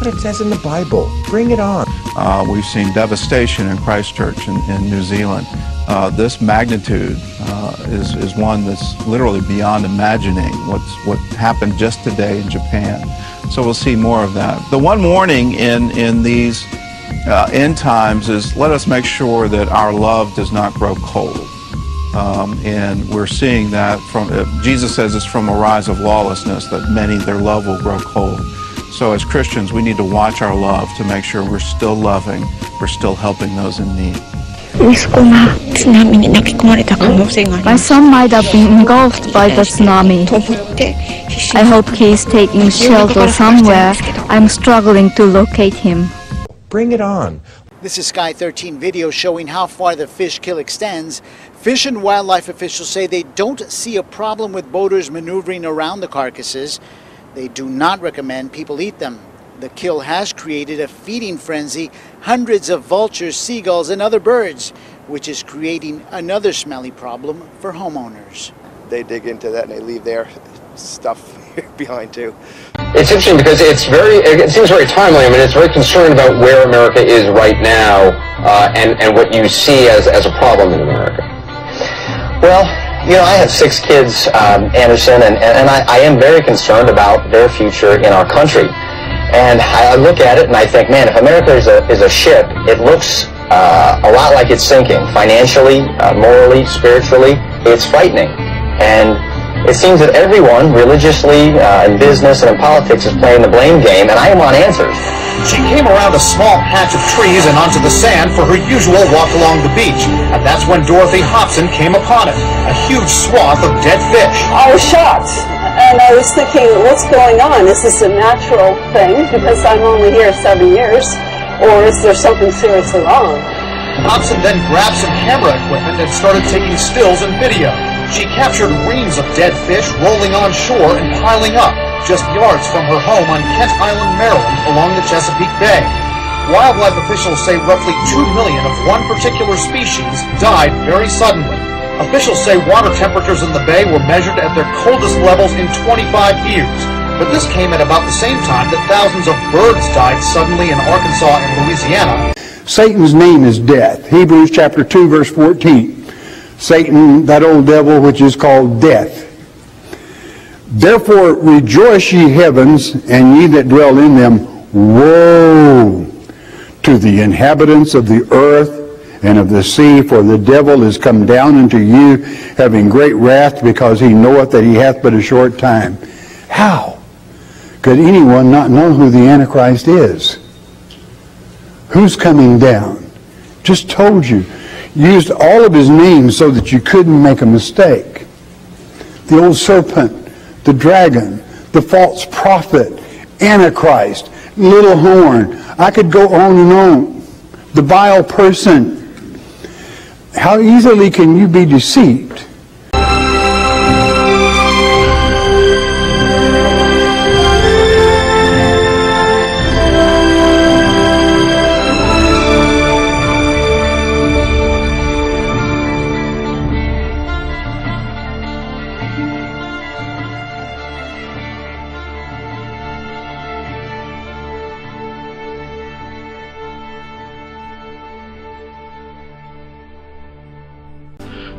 what it says in the Bible. Bring it on. We've seen devastation in Christchurch in New Zealand. This magnitude is one that's literally beyond imagining what happened just today in Japan. So we'll see more of that. The one warning in these end times is, let us make sure that our love does not grow cold. And we're seeing that from, Jesus says it's from a rise of lawlessness that many, their love will grow cold. So as Christians, we need to watch our love to make sure we're still loving, we're still helping those in need. My son might have been engulfed by the tsunami. I hope he is taking shelter somewhere. I'm struggling to locate him. Bring it on. This is Sky 13 video showing how far the fish kill extends. Fish and wildlife officials say they don't see a problem with boaters maneuvering around the carcasses. They do not recommend people eat them. The kill has created a feeding frenzy, hundreds of vultures, seagulls, and other birds, which is creating another smelly problem for homeowners. They dig into that and they leave their stuff behind too. It's interesting because it seems very timely. I mean, it's very concerned about where America is right now and what you see as a problem in America. Well, you know, I have 6 kids, Anderson, and I am very concerned about their future in our country. And I look at it and I think, man, if America is a ship, it looks a lot like it's sinking. Financially, morally, spiritually, it's frightening. And it seems that everyone, religiously, in business and in politics, is playing the blame game, and I want answers. She came around a small patch of trees and onto the sand for her usual walk along the beach, and that's when Dorothy Hobson came upon it, a huge swath of dead fish. I was shocked, and I was thinking, what's going on? Is this a natural thing, because I'm only here 7 years, or is there something seriously wrong? Hobson then grabbed some camera equipment and started taking stills and video. She captured reams of dead fish rolling on shore and piling up, just yards from her home on Kent Island, Maryland, along the Chesapeake Bay. Wildlife officials say roughly 2 million of one particular species died very suddenly. Officials say water temperatures in the bay were measured at their coldest levels in 25 years. But this came at about the same time that thousands of birds died suddenly in Arkansas and Louisiana. Satan's name is death. Hebrews chapter 2, verse 14. Satan, that old devil which is called death. Therefore rejoice, ye heavens, and ye that dwell in them. Woe to the inhabitants of the earth and of the sea, for the devil is come down unto you, having great wrath, because he knoweth that he hath but a short time. How could anyone not know who the Antichrist is? Who's coming down? Just told you. Used all of his names so that you couldn't make a mistake. The old serpent, the dragon, the false prophet, Antichrist, little horn. I could go on and on. The vile person. How easily can you be deceived?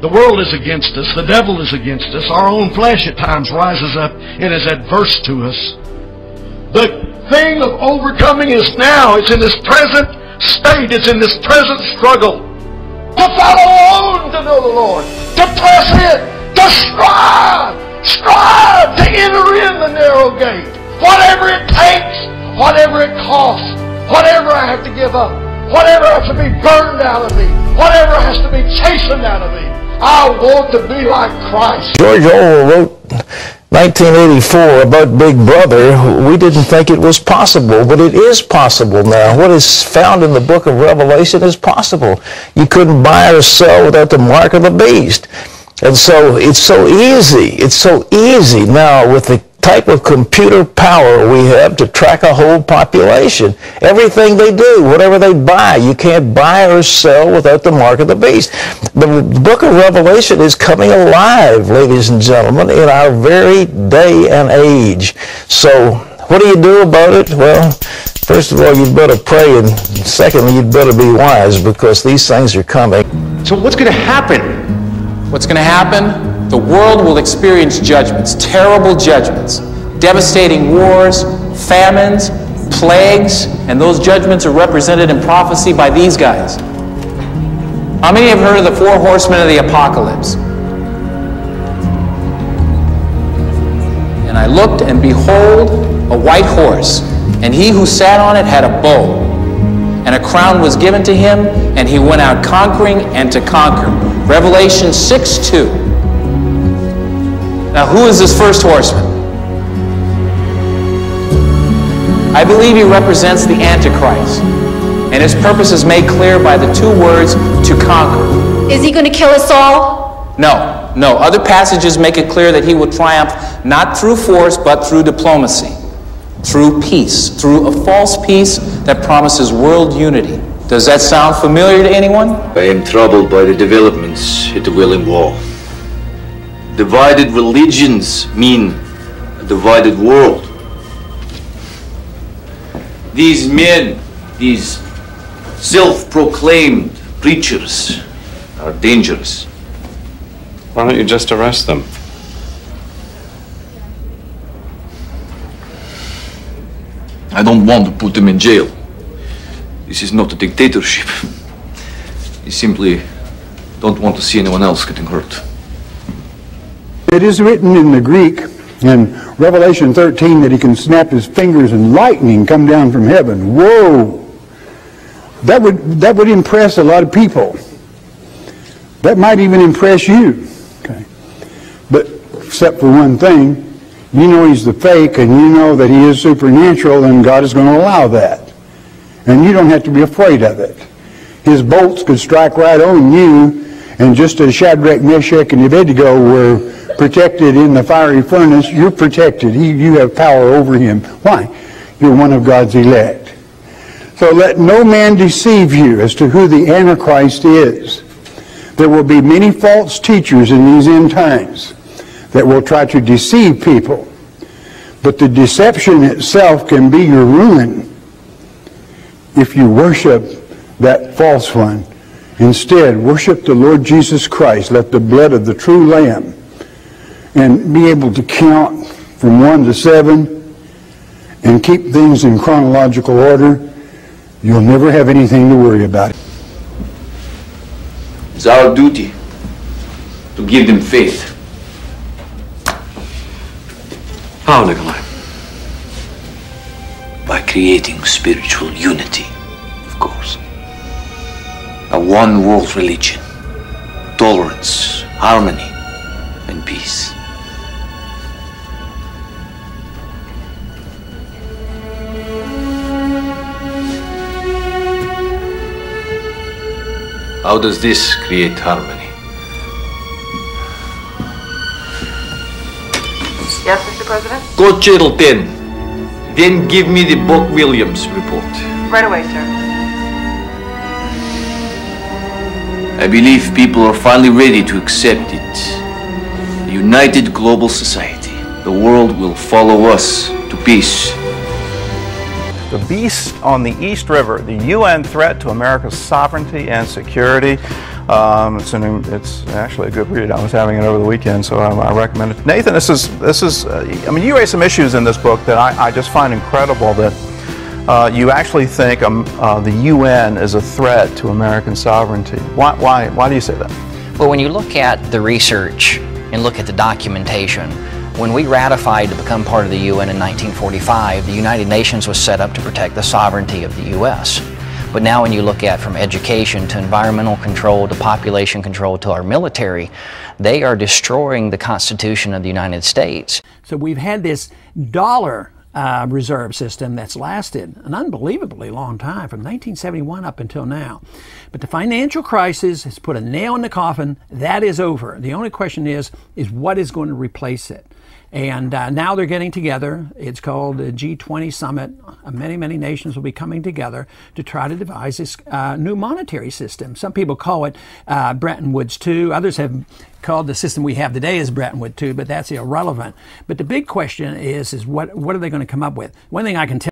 The world is against us. The devil is against us. Our own flesh at times rises up and is adverse to us. The thing of overcoming is now. It's in this present state. It's in this present struggle. To follow on to know the Lord. To press in. To strive. Strive to enter in the narrow gate. Whatever it takes. Whatever it costs. Whatever I have to give up. Whatever has to be burned out of me. Whatever has to be chastened out of me. I want to be like Christ. George Orwell wrote 1984 about Big Brother. We didn't think it was possible, but it is possible now. What is found in the book of Revelation is possible. You couldn't buy or sell without the mark of the beast. And so it's so easy. It's so easy now with the type of computer power we have to track a whole population. Everything they do, whatever they buy, you can't buy or sell without the mark of the beast. The book of Revelation is coming alive, ladies and gentlemen, in our very day and age. So what do you do about it? Well, First of all, you'd better pray, and secondly, you'd better be wise, because these things are coming. So what's going to happen? What's going to happen? The world will experience judgments, terrible judgments, devastating wars, famines, plagues, and those judgments are represented in prophecy by these guys. How many have heard of the 4 horsemen of the apocalypse? And I looked, and behold, a white horse, and he who sat on it had a bow, and a crown was given to him, and he went out conquering and to conquer. Revelation 6:2. Now, who is this first horseman? I believe he represents the Antichrist, and his purpose is made clear by the 2 words, to conquer. Is he going to kill us all? No, no. Other passages make it clear that he will triumph not through force, but through diplomacy, through peace, through a false peace that promises world unity. Does that sound familiar to anyone? I am troubled by the developments at the Wailing Wall. Divided religions mean a divided world. These men, these self-proclaimed preachers, are dangerous. Why don't you just arrest them? I don't want to put them in jail. This is not a dictatorship. I simply don't want to see anyone else getting hurt. It is written in the Greek in Revelation 13 that he can snap his fingers and lightning come down from heaven. Whoa! That would impress a lot of people. That might even impress you. Okay. But except for one thing, you know he's the fake, and you know that he is supernatural, and God is going to allow that. And you don't have to be afraid of it. His bolts could strike right on you, and just as Shadrach, Meshach, and Abednego were protected in the fiery furnace, you're protected. You have power over him. Why? You're one of God's elect. So let no man deceive you as to who the Antichrist is. There will be many false teachers in these end times that will try to deceive people. But the deception itself can be your ruin if you worship that false one. Instead, worship the Lord Jesus Christ. Let the blood of the true Lamb, and be able to count from 1 to 7 and keep things in chronological order. You'll never have anything to worry about. It's our duty to give them faith. How, Nikolai? By creating spiritual unity, of course. A one world religion, tolerance, harmony, and peace. How does this create harmony? Yes, Mr. President? Go Channel 10. Then give me the Buck Williams report. Right away, sir. I believe people are finally ready to accept it. A united global society. The world will follow us to peace. The beast on the East River, the UN threat to America's sovereignty and security. It's actually a good read. I was having it over the weekend, so I recommend it. Nathan, this is I mean, you raise some issues in this book that I just find incredible, that you actually think the UN is a threat to American sovereignty. Why do you say that? Well, when you look at the research and look at the documentation, when we ratified to become part of the UN in 1945, the United Nations was set up to protect the sovereignty of the U.S. But now when you look at from education to environmental control to population control to our military, they are destroying the Constitution of the United States. So we've had this dollar reserve system that's lasted an unbelievably long time, from 1971 up until now. But the financial crisis has put a nail in the coffin. That is over. The only question is what is going to replace it? And now they're getting together. It's called the G20 Summit. Many, many nations will be coming together to try to devise this new monetary system. Some people call it Bretton Woods II. Others have called the system we have today as Bretton Woods II, but that's irrelevant. But the big question is what are they going to come up with? One thing I can tell